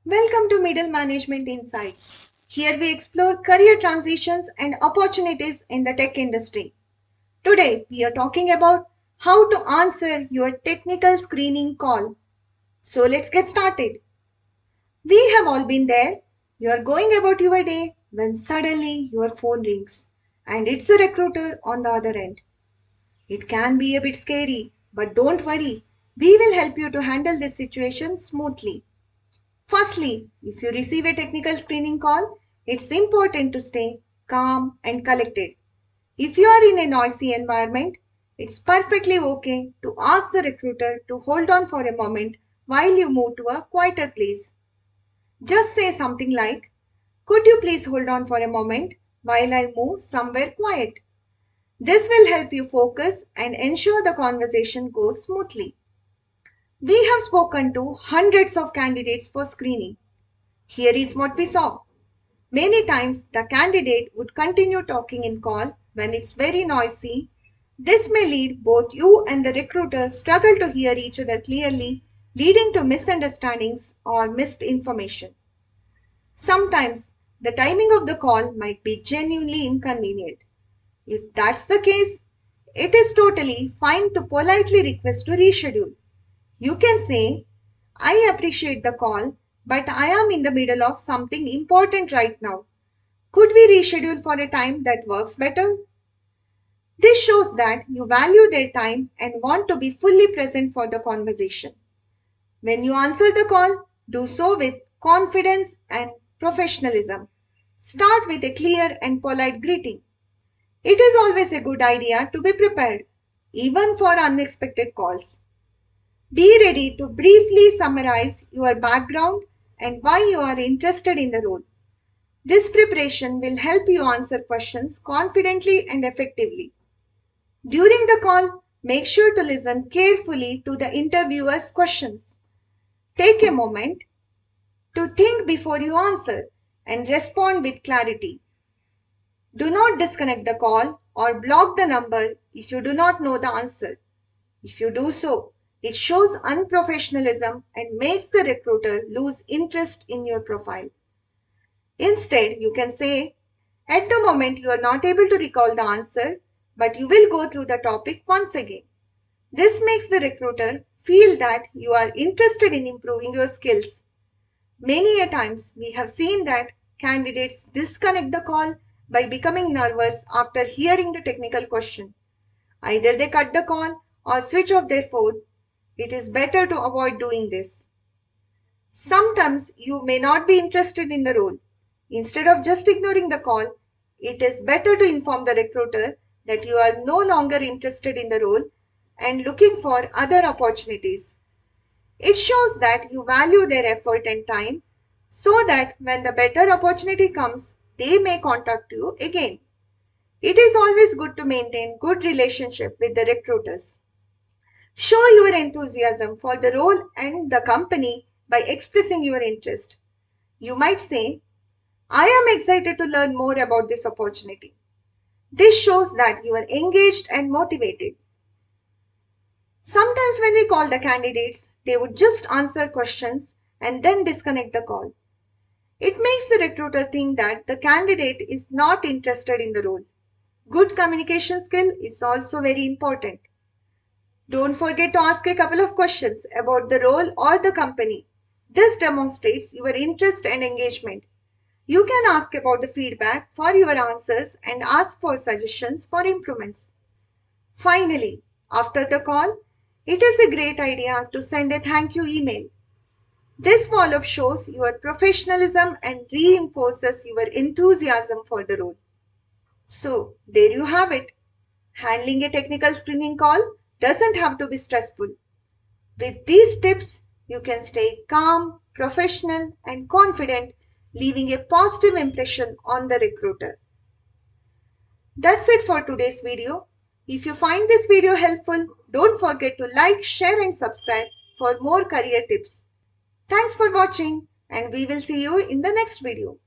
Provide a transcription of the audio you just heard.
Welcome to Middle Management Insights. Here we explore career transitions and opportunities in the tech industry. Today we are talking about how to answer your technical screening call. So let's get started. We have all been there. You are going about your day when suddenly your phone rings and it's a recruiter on the other end. It can be a bit scary, but don't worry. We will help you to handle this situation smoothly. Firstly, if you receive a technical screening call, it's important to stay calm and collected. If you are in a noisy environment, it's perfectly okay to ask the recruiter to hold on for a moment while you move to a quieter place. Just say something like, "Could you please hold on for a moment while I move somewhere quiet?" This will help you focus and ensure the conversation goes smoothly. We have spoken to hundreds of candidates for screening. Here is what we saw. Many times the candidate would continue talking in call when it's very noisy. This may lead both you and the recruiter struggle to hear each other clearly, leading to misunderstandings or missed information. Sometimes the timing of the call might be genuinely inconvenient. If that's the case, it is totally fine to politely request to reschedule. You can say, "I appreciate the call, but I am in the middle of something important right now. Could we reschedule for a time that works better?" This shows that you value their time and want to be fully present for the conversation. When you answer the call, do so with confidence and professionalism. Start with a clear and polite greeting. It is always a good idea to be prepared, even for unexpected calls. Be ready to briefly summarize your background and why you are interested in the role. This preparation will help you answer questions confidently and effectively. During the call, make sure to listen carefully to the interviewer's questions. Take a moment to think before you answer and respond with clarity. Do not disconnect the call or block the number if you do not know the answer. If you do so, it shows unprofessionalism and makes the recruiter lose interest in your profile. Instead, you can say, "At the moment, you are not able to recall the answer, but you will go through the topic once again." This makes the recruiter feel that you are interested in improving your skills. Many a times, we have seen that candidates disconnect the call by becoming nervous after hearing the technical question. Either they cut the call or switch off their phone. It is better to avoid doing this. Sometimes you may not be interested in the role. Instead of just ignoring the call, it is better to inform the recruiter that you are no longer interested in the role and looking for other opportunities. It shows that you value their effort and time so that when the better opportunity comes, they may contact you again. It is always good to maintain good relationship with the recruiters. Show your enthusiasm for the role and the company by expressing your interest. You might say, "I am excited to learn more about this opportunity." This shows that you are engaged and motivated. Sometimes when we call the candidates, they would just answer questions and then disconnect the call. It makes the recruiter think that the candidate is not interested in the role. Good communication skill is also very important. Don't forget to ask a couple of questions about the role or the company. This demonstrates your interest and engagement. You can ask about the feedback for your answers and ask for suggestions for improvements. Finally, after the call, it is a great idea to send a thank you email. This follow up shows your professionalism and reinforces your enthusiasm for the role. So, there you have it. Handling a technical screening call doesn't have to be stressful. With these tips, you can stay calm, professional, and confident, leaving a positive impression on the recruiter. That's it for today's video. If you find this video helpful, don't forget to like, share, and subscribe for more career tips. Thanks for watching, and we will see you in the next video.